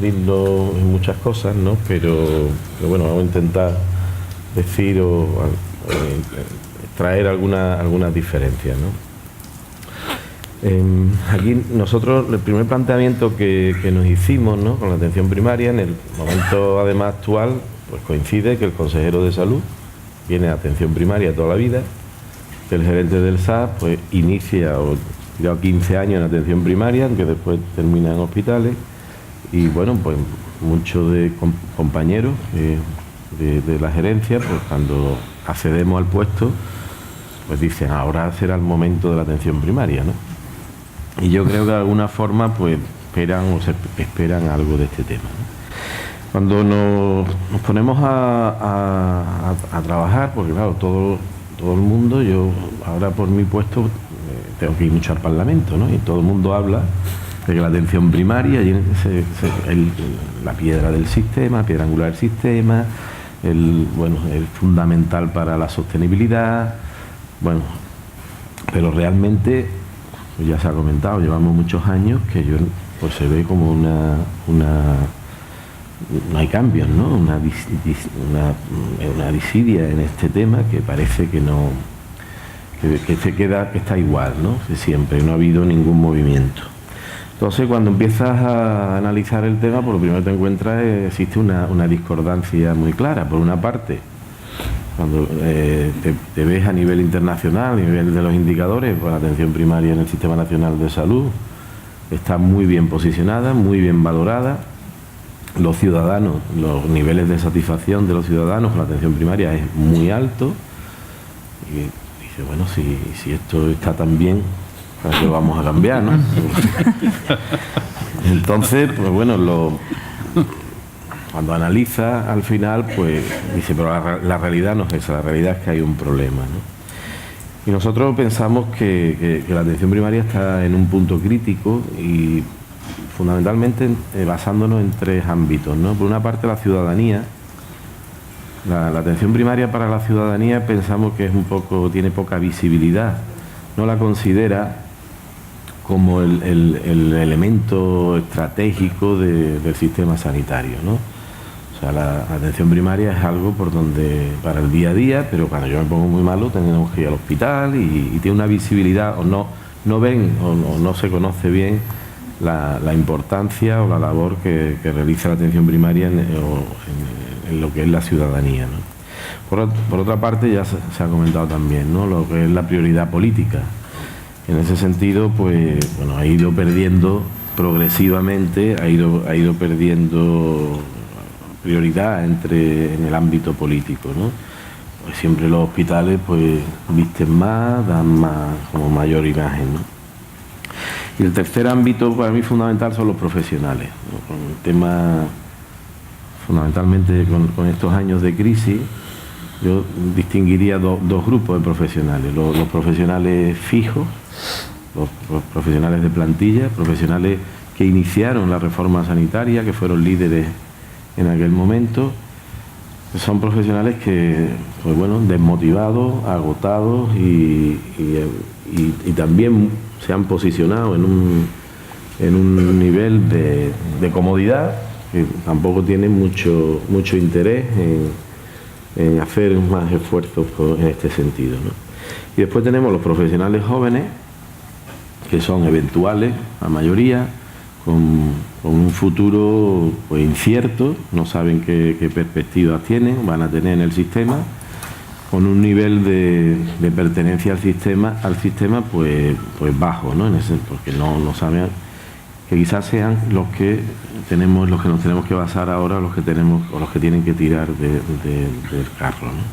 lindo en muchas cosas, ¿no? Pero bueno, vamos a intentar decir o traer algunas diferencias, ¿no? Aquí nosotros, el primer planteamiento que nos hicimos, ¿no?, con la atención primaria, en el momento además actual, pues coincide que el consejero de salud viene a atención primaria toda la vida, que el gerente del SAS pues inicia o lleva 15 años en atención primaria, aunque después termina en hospitales, y bueno, pues muchos de compañeros de la gerencia, pues cuando accedemos al puesto, pues dicen, ahora será el momento de la atención primaria, ¿no? Y yo creo que de alguna forma pues esperan algo de este tema, ¿no? Cuando nos ponemos a trabajar, porque claro, todo el mundo, yo ahora por mi puesto tengo que ir mucho al Parlamento, ¿no? Y todo el mundo habla de que la atención primaria, la piedra del sistema, piedra angular del sistema, es fundamental para la sostenibilidad, bueno, pero realmente, ya se ha comentado, llevamos muchos años que pues se ve como no hay cambios, ¿no? Una disidia en este tema que parece que no, que está igual, ¿no? Que siempre no ha habido ningún movimiento. Entonces, cuando empiezas a analizar el tema, pues lo primero que te encuentras existe una discordancia muy clara. Por una parte, cuando te ves a nivel internacional, a nivel de los indicadores, pues la atención primaria en el Sistema Nacional de Salud está muy bien posicionada, muy bien valorada. Los ciudadanos, los niveles de satisfacción de los ciudadanos con la atención primaria es muy alto. Y dice, bueno, si esto está tan bien, ¿para qué lo vamos a cambiar, no? Entonces, pues bueno, cuando analiza al final, pues dice, pero la realidad no es esa, la realidad es que hay un problema, ¿no? Y nosotros pensamos que la atención primaria está en un punto crítico y fundamentalmente basándonos en tres ámbitos, ¿no? Por una parte, la ciudadanía. La atención primaria para la ciudadanía pensamos que tiene poca visibilidad, no la considera como el elemento estratégico del sistema sanitario, ¿no? O sea, la atención primaria es algo por donde, para el día a día, pero cuando yo me pongo muy malo tenemos que ir al hospital y tiene una visibilidad, o no ven o no se conoce bien la importancia o la labor que realiza la atención primaria en lo que es la ciudadanía, ¿no? Por otra parte, ya se ha comentado también, ¿no?, lo que es la prioridad política. En ese sentido, pues bueno, ha ido perdiendo progresivamente, ha ido perdiendo prioridad en el ámbito político, ¿no? Pues siempre los hospitales pues visten más, dan más, como mayor imagen, ¿no? Y el tercer ámbito para mí fundamental son los profesionales, ¿no? Con el tema, fundamentalmente con estos años de crisis, yo distinguiría dos grupos de profesionales, los profesionales fijos, los profesionales de plantilla, profesionales que iniciaron la reforma sanitaria, que fueron líderes en aquel momento. Son profesionales que, pues bueno, desmotivados, agotados y también se han posicionado en un nivel de comodidad que tampoco tienen mucho interés en hacer más esfuerzos en este sentido, ¿no? Y después tenemos los profesionales jóvenes, que son eventuales, la mayoría, con un futuro pues incierto, no saben qué perspectivas van a tener en el sistema, con un nivel de pertenencia al sistema pues bajo, ¿no? Porque no saben, que quizás sean los que nos tenemos que basar ahora, los que tienen que tirar del carro, ¿no?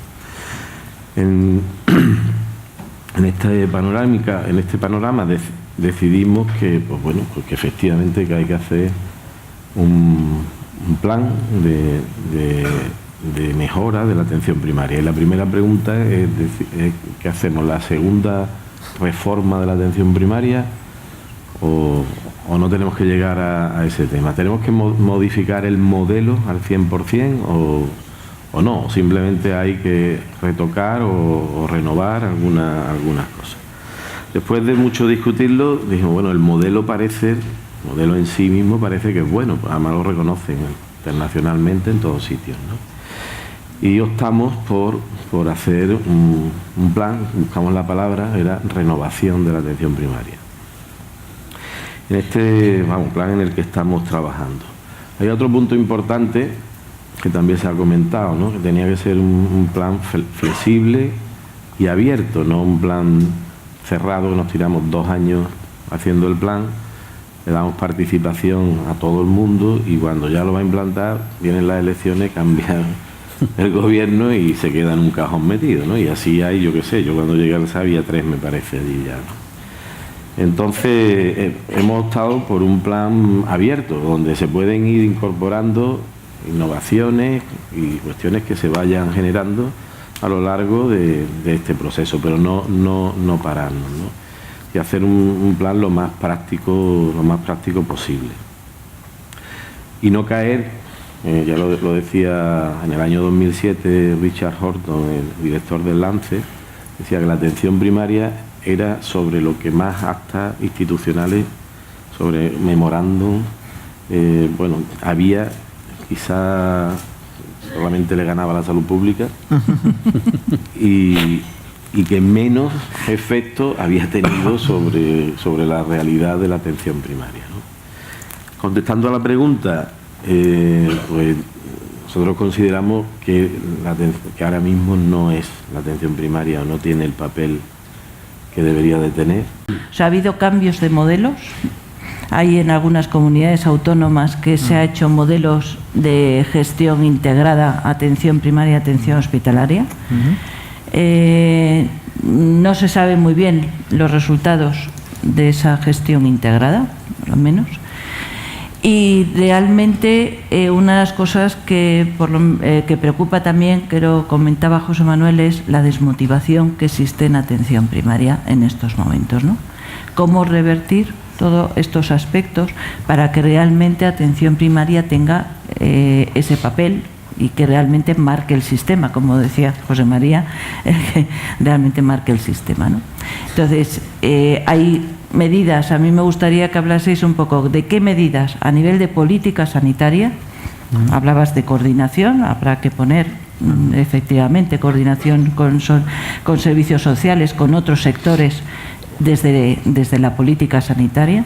En este panorama decidimos que, pues bueno, pues que efectivamente que hay que hacer un plan de mejora de la atención primaria. Y la primera pregunta es ¿qué hacemos? ¿La segunda reforma de la atención primaria o no tenemos que llegar a ese tema? ¿Tenemos que modificar el modelo al 100% o no? Simplemente hay que retocar o renovar algunas cosas. Después de mucho discutirlo, dijimos, bueno, el modelo parece El modelo en sí mismo parece que es bueno, además lo reconocen internacionalmente en todos sitios, ¿no? Y optamos por hacer un plan, buscamos la palabra, era renovación de la atención primaria. En este plan en el que estamos trabajando. Hay otro punto importante que también se ha comentado, ¿no? Que tenía que ser un plan flexible y abierto, no un plan cerrado que nos tiramos 2 años haciendo el plan, le damos participación a todo el mundo y cuando ya lo va a implantar vienen las elecciones, cambian el gobierno y se queda en un cajón metido, ¿no? Y así hay, yo qué sé, yo cuando llegué al SAB había 3, me parece, allí ya, ¿no? Entonces hemos optado por un plan abierto donde se pueden ir incorporando innovaciones y cuestiones que se vayan generando a lo largo de este proceso, pero no pararnos, ¿no? Y hacer un plan lo más práctico posible. Y no caer, ya lo decía en el año 2007 Richard Horton, el director del Lancet, decía que la atención primaria era sobre lo que más actas institucionales, sobre memorándum, había, quizá solamente le ganaba la salud pública y que menos efecto había tenido sobre la realidad de la atención primaria, ¿no? Contestando a la pregunta, pues nosotros consideramos que ahora mismo no es la atención primaria o no tiene el papel que debería de tener. O sea, ¿ha habido cambios de modelos? Hay en algunas comunidades autónomas que se ha hecho modelos de gestión integrada, atención primaria, atención hospitalaria. No se sabe muy bien los resultados de esa gestión integrada, por lo menos. Y realmente una de las cosas que preocupa también, que lo comentaba José Manuel, es la desmotivación que existe en atención primaria en estos momentos, ¿no? Cómo revertir todos estos aspectos para que realmente atención primaria tenga ese papel y que realmente marque el sistema, como decía José María, que realmente marque el sistema, ¿no? Entonces, hay medidas, a mí me gustaría que hablaseis un poco de qué medidas a nivel de política sanitaria, hablabas de coordinación, habrá que poner efectivamente coordinación con servicios sociales, con otros sectores, desde la política sanitaria,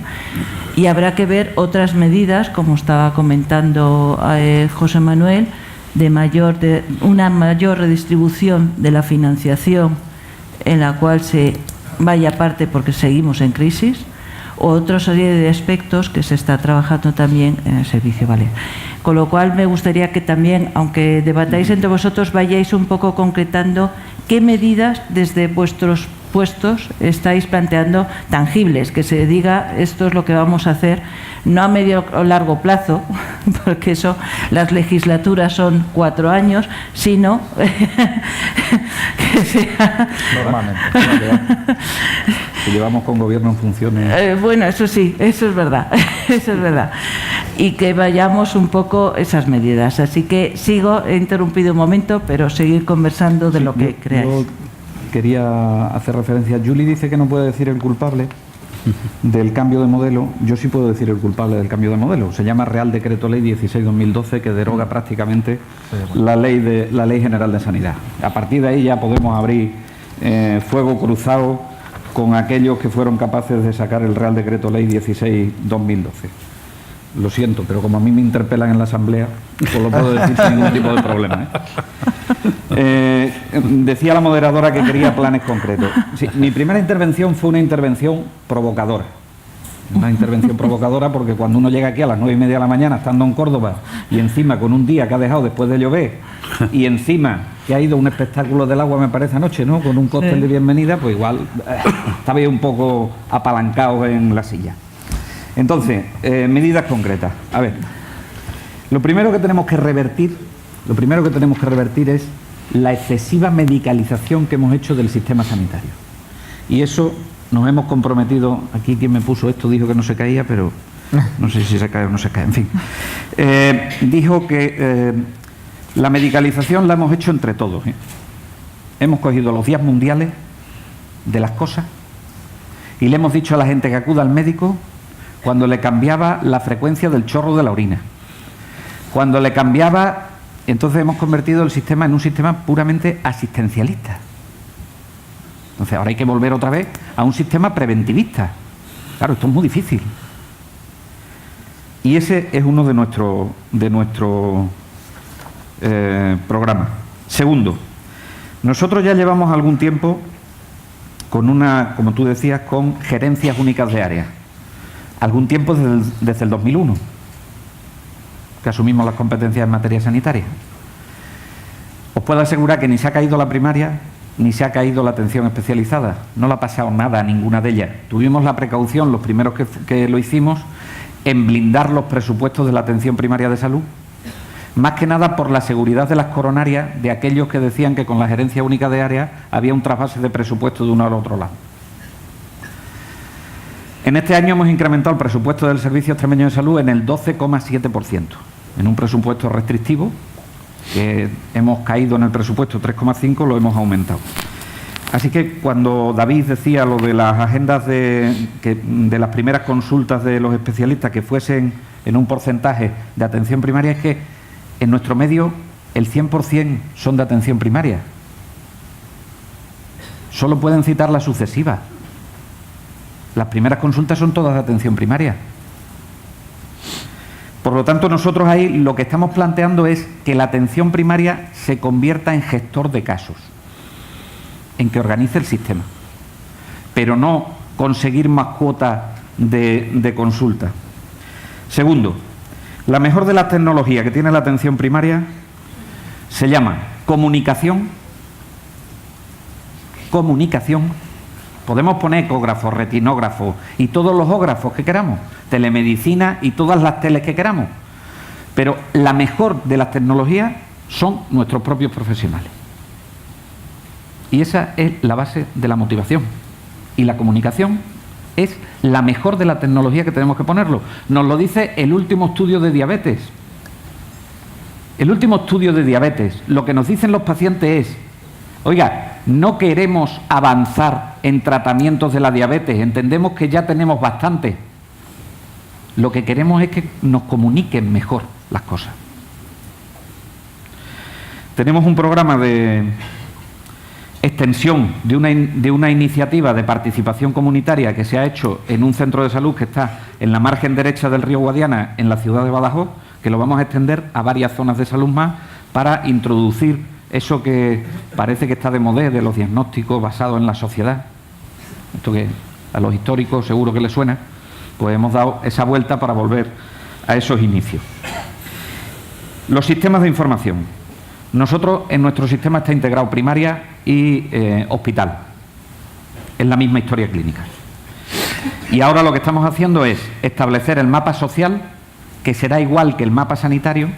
y habrá que ver otras medidas, como estaba comentando José Manuel, de una mayor redistribución de la financiación en la cual se vaya parte porque seguimos en crisis, o otra serie de aspectos que se está trabajando también en el servicio balear. Con lo cual me gustaría que también, aunque debatáis entre vosotros, vayáis un poco concretando qué medidas desde vuestros puestos estáis planteando tangibles, que se diga esto es lo que vamos a hacer, no a medio o largo plazo, porque eso, las legislaturas son 4 años, sino que sea... Normalmente. Si llevamos con gobierno en funciones... bueno, eso sí, eso es verdad, eso es verdad. Y que vayamos un poco esas medidas. Así que he interrumpido un momento, pero seguir conversando de lo que creáis. Quería hacer referencia. Juli dice que no puede decir el culpable del cambio de modelo. Yo sí puedo decir el culpable del cambio de modelo. Se llama Real Decreto Ley 16/2012, que deroga prácticamente la Ley General de Sanidad. A partir de ahí ya podemos abrir fuego cruzado con aquellos que fueron capaces de sacar el Real Decreto Ley 16/2012. Lo siento, pero como a mí me interpelan en la Asamblea, pues lo puedo decir sin ningún tipo de problema, decía la moderadora que quería planes concretos. Sí, mi primera intervención fue una intervención provocadora. Una intervención provocadora porque cuando uno llega aquí a las 9:30 de la mañana, estando en Córdoba, y encima con un día que ha dejado después de llover, y encima que ha ido a un espectáculo del agua, me parece, anoche, ¿no?, con un cóctel de bienvenida, pues igual estaba yo un poco apalancado en la silla. Entonces, medidas concretas. A ver, lo primero que tenemos que revertir es la excesiva medicalización que hemos hecho del sistema sanitario. Y eso nos hemos comprometido, aquí quien me puso esto dijo que no se caía, pero no sé si se cae o no se cae, en fin. Dijo que la medicalización la hemos hecho entre todos. Hemos cogido los días mundiales de las cosas y le hemos dicho a la gente que acuda al médico cuando le cambiaba la frecuencia del chorro de la orina, cuando le cambiaba... Entonces hemos convertido el sistema en un sistema puramente asistencialista. Entonces ahora hay que volver otra vez a un sistema preventivista. Claro, esto es muy difícil. Y ese es uno de nuestros programas. Segundo, nosotros ya llevamos algún tiempo con como tú decías, con gerencias únicas de área. Algún tiempo desde el 2001, que asumimos las competencias en materia sanitaria. Os puedo asegurar que ni se ha caído la primaria, ni se ha caído la atención especializada. No le ha pasado nada a ninguna de ellas. Tuvimos la precaución, los primeros que lo hicimos, en blindar los presupuestos de la atención primaria de salud, más que nada por la seguridad de las coronarias de aquellos que decían que con la gerencia única de área había un trasvase de presupuesto de uno al otro lado. En este año hemos incrementado el presupuesto del Servicio Extremeño de Salud en el 12,7%, en un presupuesto restrictivo, que hemos caído en el presupuesto 3,5%, lo hemos aumentado. Así que cuando David decía lo de las agendas de las primeras consultas de los especialistas que fuesen en un porcentaje de atención primaria, es que en nuestro medio el 100% son de atención primaria. Solo pueden citar las sucesivas. Las primeras consultas son todas de atención primaria. Por lo tanto, nosotros ahí lo que estamos planteando es que la atención primaria se convierta en gestor de casos, en que organice el sistema, pero no conseguir más cuotas de consulta. Segundo, la mejor de las tecnologías que tiene la atención primaria se llama comunicación. Podemos poner ecógrafos, retinógrafos y todos los ógrafos que queramos, telemedicina y todas las teles que queramos, pero la mejor de las tecnologías son nuestros propios profesionales. Y esa es la base de la motivación. Y la comunicación es la mejor de la tecnología que tenemos que ponerlo. Nos lo dice el último estudio de diabetes. El último estudio de diabetes, lo que nos dicen los pacientes es: oiga, no queremos avanzar en tratamientos de la diabetes, entendemos que ya tenemos bastante. Lo que queremos es que nos comuniquen mejor las cosas. Tenemos un programa de extensión de una iniciativa de participación comunitaria que se ha hecho en un centro de salud que está en la margen derecha del río Guadiana, en la ciudad de Badajoz, que lo vamos a extender a varias zonas de salud más para introducir eso que parece que está de moda, de los diagnósticos basados en la sociedad. Esto que a los históricos seguro que les suena, pues hemos dado esa vuelta para volver a esos inicios. Los sistemas de información. Nosotros, en nuestro sistema está integrado primaria y hospital. Es la misma historia clínica. Y ahora lo que estamos haciendo es establecer el mapa social, que será igual que el mapa sanitario,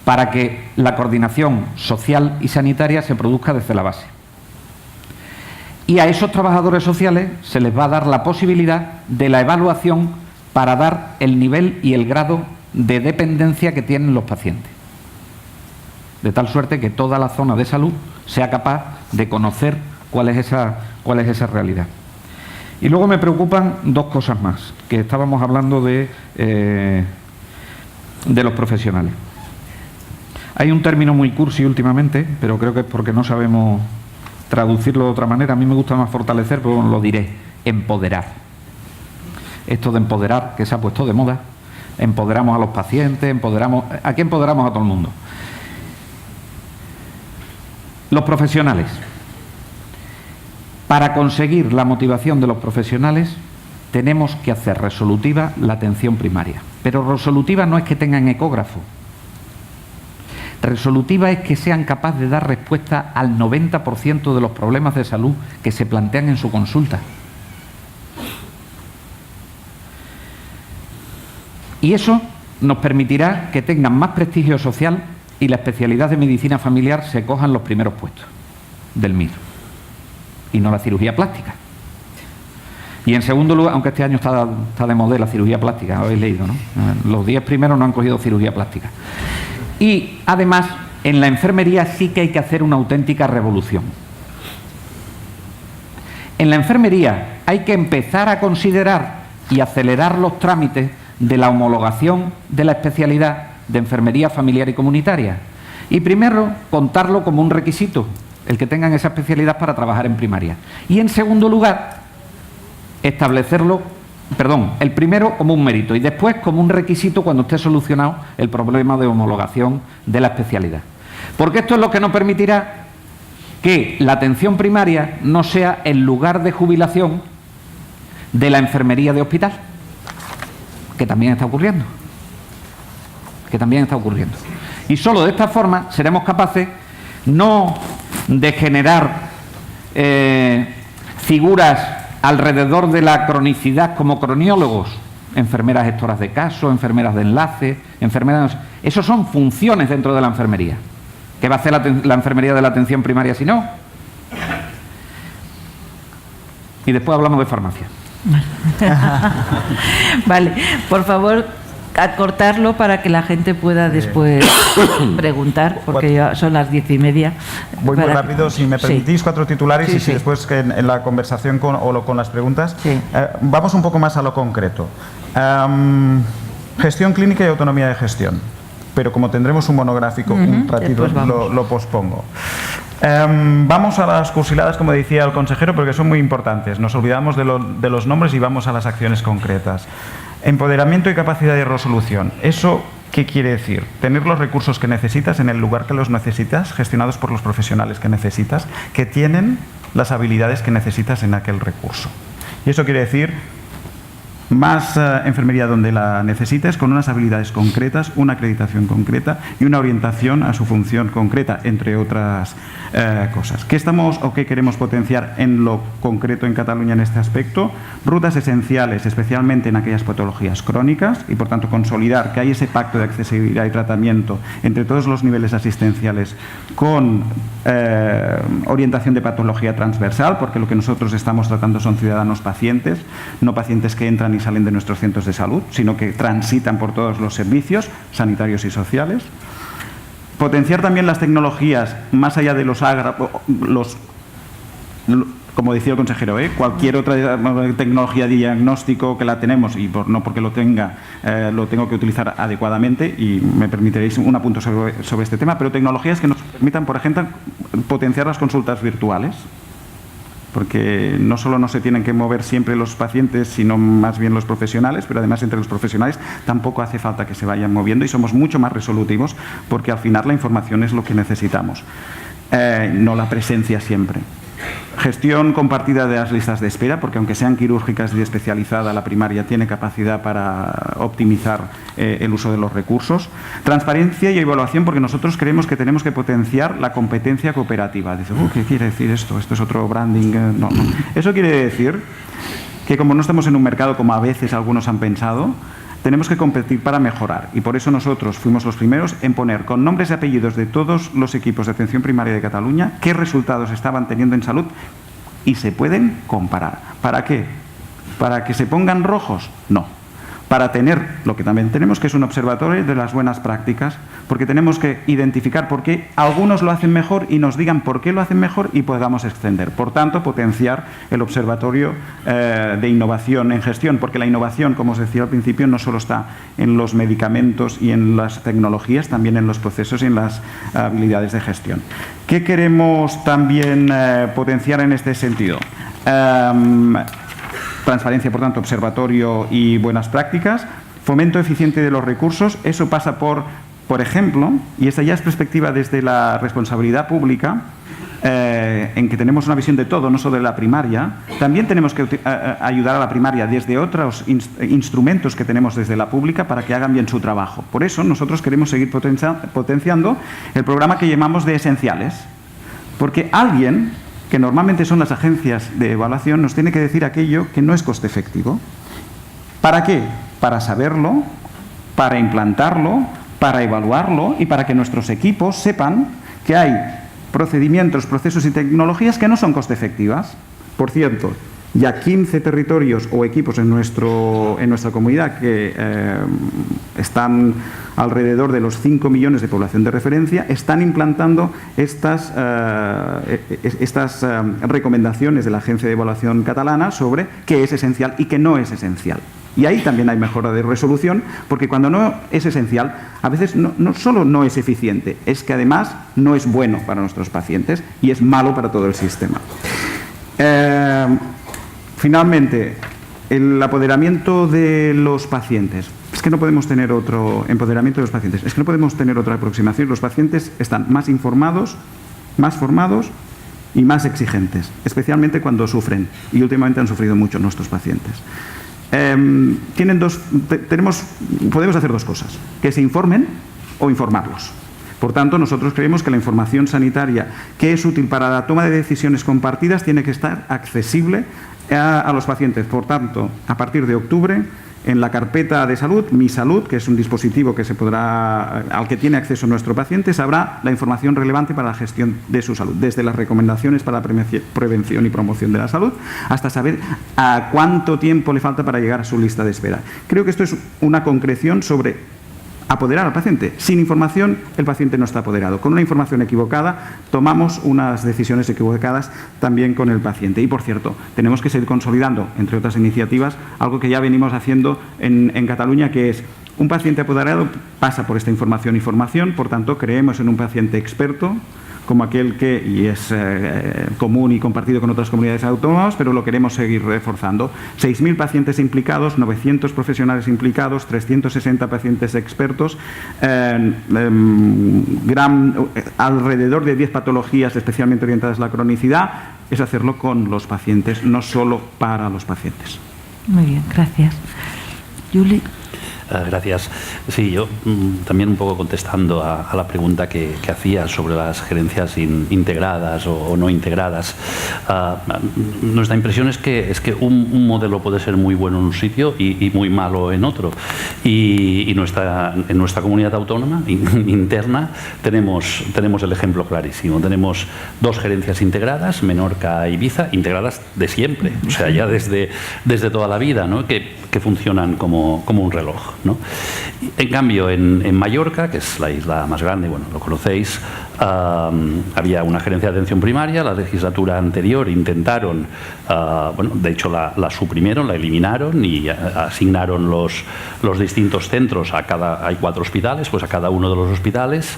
para que la coordinación social y sanitaria se produzca desde la base. Y a esos trabajadores sociales se les va a dar la posibilidad de la evaluación para dar el nivel y el grado de dependencia que tienen los pacientes. De tal suerte que toda la zona de salud sea capaz de conocer cuál es esa realidad. Y luego me preocupan dos cosas más, que estábamos hablando de los profesionales. Hay un término muy cursi últimamente, pero creo que es porque no sabemos traducirlo de otra manera. A mí me gusta más fortalecer, pero lo diré: empoderar. Esto de empoderar, que se ha puesto de moda. Empoderamos a los pacientes, ¿a qué empoderamos? A todo el mundo. Los profesionales. Para conseguir la motivación de los profesionales tenemos que hacer resolutiva la atención primaria. Pero resolutiva no es que tengan ecógrafo. Resolutiva es que sean capaces de dar respuesta al 90% de los problemas de salud que se plantean en su consulta. Y eso nos permitirá que tengan más prestigio social y la especialidad de medicina familiar se cojan los primeros puestos del MIR y no la cirugía plástica. Y en segundo lugar, aunque este año está de moda la cirugía plástica, habéis leído, ¿no? Los 10 primeros no han cogido cirugía plástica. Y además, en la enfermería sí que hay que hacer una auténtica revolución. En la enfermería hay que empezar a considerar y acelerar los trámites de la homologación de la especialidad de enfermería familiar y comunitaria. Y primero, contarlo como un requisito, el que tengan esa especialidad para trabajar en primaria. Y en segundo lugar, establecerlo, el primero como un mérito y después como un requisito cuando esté solucionado el problema de homologación de la especialidad. Porque esto es lo que nos permitirá que la atención primaria no sea el lugar de jubilación de la enfermería de hospital, que también está ocurriendo. Y solo de esta forma seremos capaces no de generar figuras alrededor de la cronicidad como croniólogos, enfermeras gestoras de caso, enfermeras de enlace, enfermeras... Esos son funciones dentro de la enfermería. ¿Qué va a hacer la enfermería de la atención primaria si no? Y después hablamos de farmacia. Vale, por favor, acortarlo para que la gente pueda después preguntar, porque ya son las 10:30. Voy muy rápido, si me permitís, 4 titulares y si después que en la conversación con las preguntas. Vamos un poco más a lo concreto. Gestión clínica y autonomía de gestión. Pero como tendremos un monográfico, un ratito lo pospongo. Vamos a las cursiladas, como decía el consejero, porque son muy importantes. Nos olvidamos de los nombres y vamos a las acciones concretas. Empoderamiento y capacidad de resolución. ¿Eso qué quiere decir? Tener los recursos que necesitas en el lugar que los necesitas, gestionados por los profesionales que necesitas, que tienen las habilidades que necesitas en aquel recurso. Y eso quiere decir más enfermería donde la necesites, con unas habilidades concretas, una acreditación concreta y una orientación a su función concreta, entre otras cosas. ¿Qué estamos o qué queremos potenciar en lo concreto en Cataluña en este aspecto? Rutas esenciales, especialmente en aquellas patologías crónicas, y por tanto consolidar que hay ese pacto de accesibilidad y tratamiento entre todos los niveles asistenciales con orientación de patología transversal, porque lo que nosotros estamos tratando son ciudadanos pacientes, no pacientes que entran y salen de nuestros centros de salud, sino que transitan por todos los servicios sanitarios y sociales. Potenciar también las tecnologías más allá de como decía el consejero, cualquier otra tecnología de diagnóstico que la tenemos, y no porque lo tengo que utilizar adecuadamente, y me permitiréis un apunto sobre este tema, pero tecnologías que nos permitan, por ejemplo, potenciar las consultas virtuales, porque no solo no se tienen que mover siempre los pacientes, sino más bien los profesionales, pero además entre los profesionales tampoco hace falta que se vayan moviendo y somos mucho más resolutivos, porque al final la información es lo que necesitamos, no la presencia siempre. Gestión compartida de las listas de espera, porque aunque sean quirúrgicas y especializada, la primaria tiene capacidad para optimizar el uso de los recursos. Transparencia y evaluación, porque nosotros creemos que tenemos que potenciar la competencia cooperativa. Dice, ¿qué quiere decir esto? Esto es otro branding. No. Eso quiere decir que como no estamos en un mercado como a veces algunos han pensado, tenemos que competir para mejorar, y por eso nosotros fuimos los primeros en poner con nombres y apellidos de todos los equipos de atención primaria de Cataluña qué resultados estaban teniendo en salud y se pueden comparar. ¿Para qué? ¿Para que se pongan rojos? No. Para tener lo que también tenemos, que es un observatorio de las buenas prácticas, porque tenemos que identificar por qué algunos lo hacen mejor y nos digan por qué lo hacen mejor y podamos extender. Por tanto, potenciar el observatorio de innovación en gestión, porque la innovación, como os decía al principio, no solo está en los medicamentos y en las tecnologías, también en los procesos y en las habilidades de gestión. ¿Qué queremos también potenciar en este sentido? Transparencia, por tanto, observatorio y buenas prácticas. Fomento eficiente de los recursos. Eso pasa por ejemplo, y esta ya es perspectiva desde la responsabilidad pública, en que tenemos una visión de todo, no solo de la primaria. También tenemos que ayudar a la primaria desde otros instrumentos que tenemos desde la pública para que hagan bien su trabajo. Por eso nosotros queremos seguir potenciando el programa que llamamos de esenciales. Porque alguien, que normalmente son las agencias de evaluación, nos tiene que decir aquello que no es coste efectivo. ¿Para qué? Para saberlo, para implantarlo, para evaluarlo y para que nuestros equipos sepan que hay procedimientos, procesos y tecnologías que no son coste efectivas. Por cierto, Ya 15 territorios o equipos en nuestra comunidad que están alrededor de los 5 millones de población de referencia, están implantando estas recomendaciones de la Agencia de Evaluación Catalana sobre qué es esencial y qué no es esencial. Y ahí también hay mejora de resolución, porque cuando no es esencial, a veces no solo no es eficiente, es que además no es bueno para nuestros pacientes y es malo para todo el sistema. Finalmente, el apoderamiento de los pacientes. Es que no podemos tener otro empoderamiento de los pacientes. Es que no podemos tener otra aproximación. Los pacientes están más informados, más formados y más exigentes, especialmente cuando sufren. Y últimamente han sufrido mucho nuestros pacientes. Podemos hacer dos cosas: que se informen o informarlos. Por tanto, nosotros creemos que la información sanitaria que es útil para la toma de decisiones compartidas tiene que estar accesible a los pacientes. Por tanto, a partir de octubre, en la carpeta de salud, Mi Salud, que es un dispositivo que al que tiene acceso nuestro paciente, sabrá la información relevante para la gestión de su salud, desde las recomendaciones para la prevención y promoción de la salud, hasta saber a cuánto tiempo le falta para llegar a su lista de espera. Creo que esto es una concreción sobre apoderar al paciente. Sin información, el paciente no está apoderado. Con una información equivocada, tomamos unas decisiones equivocadas también con el paciente. Y, por cierto, tenemos que seguir consolidando, entre otras iniciativas, algo que ya venimos haciendo en Cataluña, que es un paciente apoderado pasa por esta información y formación. Por tanto, creemos en un paciente experto, como aquel que, y es común y compartido con otras comunidades autónomas, pero lo queremos seguir reforzando. 6.000 pacientes implicados, 900 profesionales implicados, 360 pacientes expertos, alrededor de 10 patologías especialmente orientadas a la cronicidad. Es hacerlo con los pacientes, no solo para los pacientes. Muy bien, gracias. Juli. Gracias. Sí, yo también un poco contestando a la pregunta que hacías sobre las gerencias integradas o no integradas. Nuestra impresión es que un modelo puede ser muy bueno en un sitio y muy malo en otro. Y en nuestra comunidad autónoma interna tenemos el ejemplo clarísimo. Tenemos 2 gerencias integradas, Menorca y Ibiza, integradas de siempre, o sea, ya desde toda la vida, ¿no? que funcionan como un reloj, ¿no? En cambio, en Mallorca, que es la isla más grande, bueno, lo conocéis, había una gerencia de atención primaria. La legislatura anterior intentaron, de hecho la suprimieron, la eliminaron y asignaron los distintos centros hay 4 hospitales, pues a cada uno de los hospitales.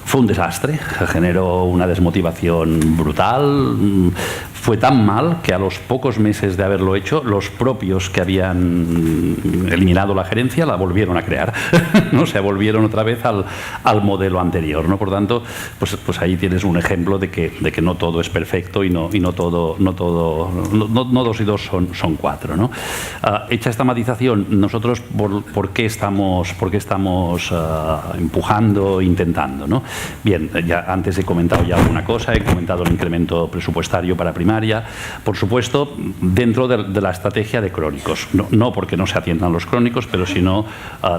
Fue un desastre, generó una desmotivación brutal. Fue tan mal que a los pocos meses de haberlo hecho, los propios que habían eliminado la gerencia la volvieron a crear. ¿No? O sea, volvieron otra vez al modelo anterior, ¿no? Por tanto, pues ahí tienes un ejemplo de que no todo es perfecto y no 2 y 2 son 4, ¿no? Hecha esta matización, nosotros ¿por qué estamos empujando, intentando, ¿no? Bien, ya antes he comentado ya alguna cosa, he comentado el incremento presupuestario para primaria, por supuesto, dentro de la estrategia de crónicos. No porque no se atiendan los crónicos, pero sino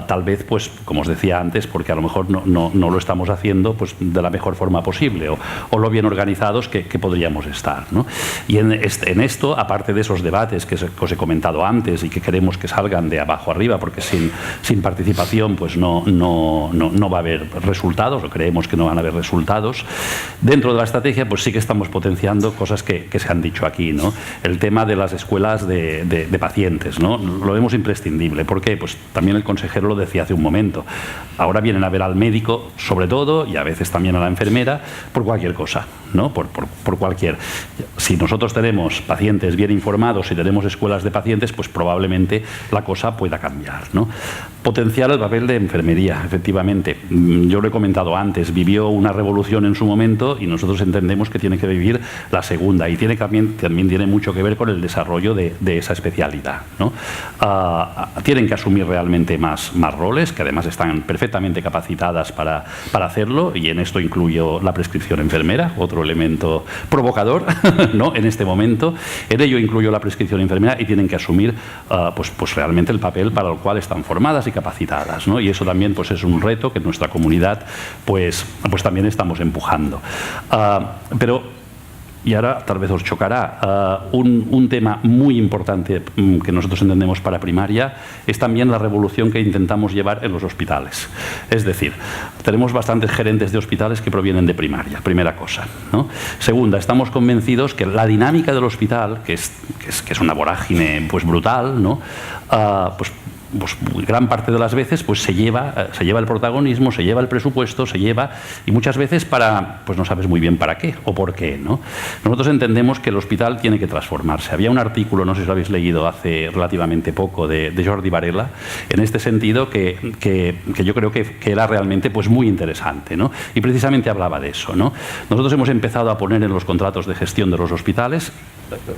tal vez, pues, como os decía antes, porque a lo mejor no lo estamos haciendo pues, de la mejor forma posible o lo bien organizados que podríamos estar, ¿no? Y en esto, aparte de esos debates que os he comentado antes y que queremos que salgan de abajo arriba, porque sin participación pues no va a haber resultados, o creemos que no van a haber resultados. Dentro de la estrategia, pues sí que estamos potenciando cosas que se han dicho aquí, ¿no? El tema de las escuelas de pacientes, ¿no? Lo vemos imprescindible. ¿Por qué? Pues también el consejero lo decía hace un momento. Ahora vienen a ver al médico, sobre todo, y a veces también a la enfermera, por cualquier cosa, ¿no? Por cualquier. Si nosotros tenemos pacientes bien informados y tenemos escuelas de pacientes, pues probablemente la cosa pueda cambiar, ¿no? Potenciar el papel de enfermería, efectivamente. Yo lo he comentado antes, vivió una revolución en su momento y nosotros entendemos que tiene que vivir la segunda y también tiene mucho que ver con el desarrollo de esa especialidad, ¿no? Tienen que asumir realmente más roles, que además están perfectamente capacitadas para hacerlo, y en esto incluyo la prescripción enfermera, otro elemento provocador, ¿no? En este momento. En ello incluyo la prescripción enfermera y tienen que asumir pues realmente el papel para el cual están formadas y capacitadas, ¿no? Y eso también pues es un reto que en nuestra comunidad pues también estamos empujando. Pero y ahora tal vez os chocará, un tema muy importante que nosotros entendemos para primaria es también la revolución que intentamos llevar en los hospitales. Es decir, tenemos bastantes gerentes de hospitales que provienen de primaria, primera cosa, ¿no? Segunda, estamos convencidos que la dinámica del hospital, que es una vorágine pues brutal, ¿no? Pues gran parte de las veces pues se lleva el protagonismo, se lleva el presupuesto, y muchas veces pues no sabes muy bien para qué o por qué, ¿no? Nosotros entendemos que el hospital tiene que transformarse. Había un artículo, no sé si lo habéis leído hace relativamente poco, de Jordi Varela, en este sentido que yo creo que era realmente pues muy interesante, ¿no? Y precisamente hablaba de eso, ¿no? Nosotros hemos empezado a poner en los contratos de gestión de los hospitales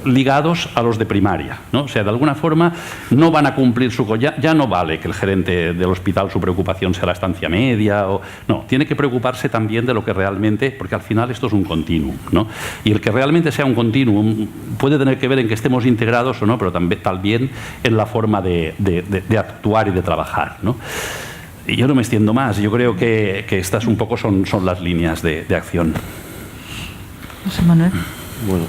ligados a los de primaria, ¿no? O sea, de alguna forma no van a cumplir ya no vale que el gerente del hospital su preocupación sea la estancia media, no, tiene que preocuparse también de lo que realmente, porque al final esto es un continuum, ¿no? Y el que realmente sea un continuum puede tener que ver en que estemos integrados o no, pero también en la forma de actuar y de trabajar, ¿no? Y yo no me extiendo más, yo creo que estas un poco son las líneas de acción. José Manuel. Bueno,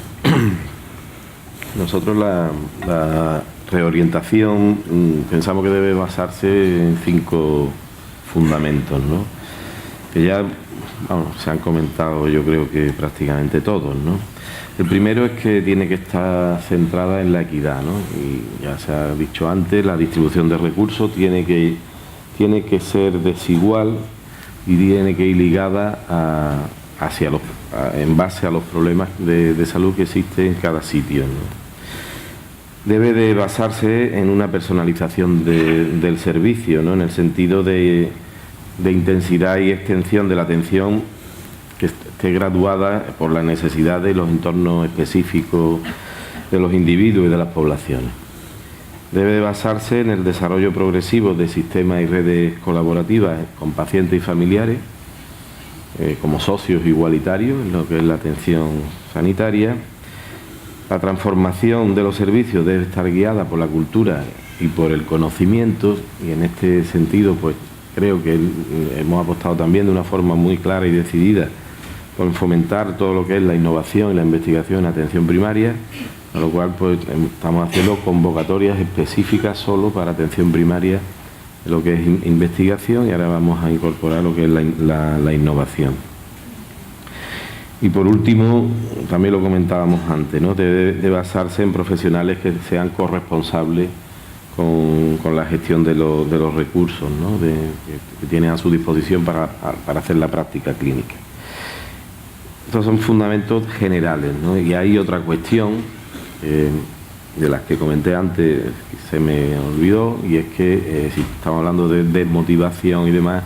nosotros la reorientación pensamos que debe basarse en 5 fundamentos, ¿no? Que ya se han comentado, yo creo que prácticamente todos, ¿no? El primero es que tiene que estar centrada en la equidad, ¿no? Y ya se ha dicho antes, la distribución de recursos tiene que ser desigual y tiene que ir ligada en base a los problemas de salud que existen en cada sitio, ¿no? Debe de basarse en una personalización del servicio, ¿no? En el sentido de intensidad y extensión de la atención que esté graduada por la necesidad de los entornos específicos de los individuos y de las poblaciones. Debe de basarse en el desarrollo progresivo de sistemas y redes colaborativas con pacientes y familiares, como socios igualitarios en lo que es la atención sanitaria. La transformación de los servicios debe estar guiada por la cultura y por el conocimiento, y en este sentido pues creo que hemos apostado también de una forma muy clara y decidida por fomentar todo lo que es la innovación y la investigación en atención primaria, a lo cual pues estamos haciendo convocatorias específicas solo para atención primaria, lo que es investigación, y ahora vamos a incorporar lo que es la innovación. Y por último, también lo comentábamos antes, ¿no? Debe de basarse en profesionales que sean corresponsables con la gestión de los recursos, ¿no? que tienen a su disposición para hacer la práctica clínica. Estos son fundamentos generales, ¿no? Y hay otra cuestión de las que comenté antes, se me olvidó, y es que si estamos hablando de desmotivación y demás,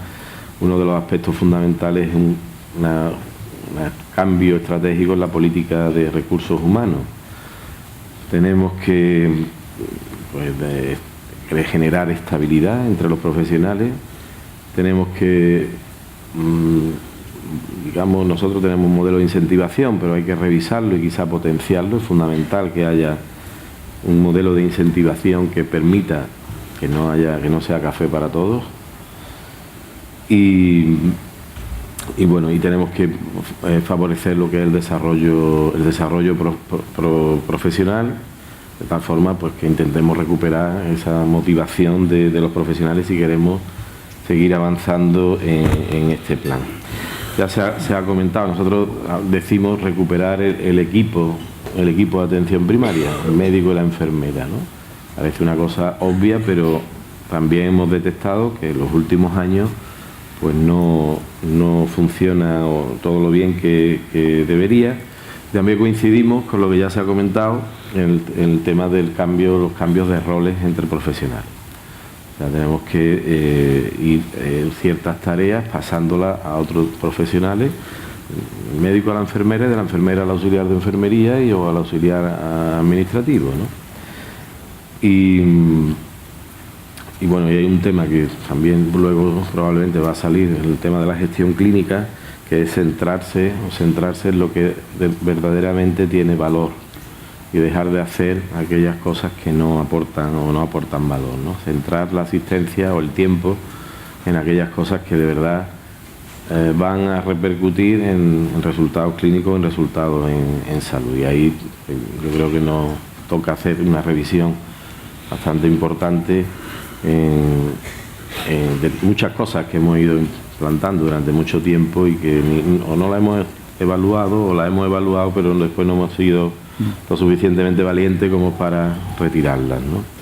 uno de los aspectos fundamentales es un cambio estratégico en la política de recursos humanos. Tenemos que generar estabilidad entre los profesionales, tenemos que, digamos, nosotros tenemos un modelo de incentivación, pero hay que revisarlo y quizá potenciarlo. Es fundamental que haya un modelo de incentivación que permita que no sea café para todos. Y bueno, y tenemos que favorecer lo que es el desarrollo profesional, de tal forma pues que intentemos recuperar esa motivación de los profesionales si queremos seguir avanzando en este plan. Ya se ha comentado, nosotros decimos recuperar el equipo de atención primaria, el médico y la enfermera, ¿no? Parece una cosa obvia, pero también hemos detectado que en los últimos años pues no funciona todo lo bien que debería. También coincidimos con lo que ya se ha comentado en el tema los cambios de roles entre profesionales. O sea, tenemos que ir ciertas tareas pasándolas a otros profesionales, el médico a la enfermera, de la enfermera al auxiliar de enfermería o al auxiliar administrativo, ¿no? Y bueno, y hay un tema que también luego probablemente va a salir, el tema de la gestión clínica, que es centrarse en lo que verdaderamente tiene valor y dejar de hacer aquellas cosas que no aportan valor, ¿no? Centrar la asistencia o el tiempo en aquellas cosas que de verdad van a repercutir en resultados clínicos, en resultados en salud. Y ahí yo creo que nos toca hacer una revisión bastante importante de muchas cosas que hemos ido implantando durante mucho tiempo y que o no la hemos evaluado o la hemos evaluado, pero después no hemos sido lo suficientemente valientes como para retirarlas, ¿no?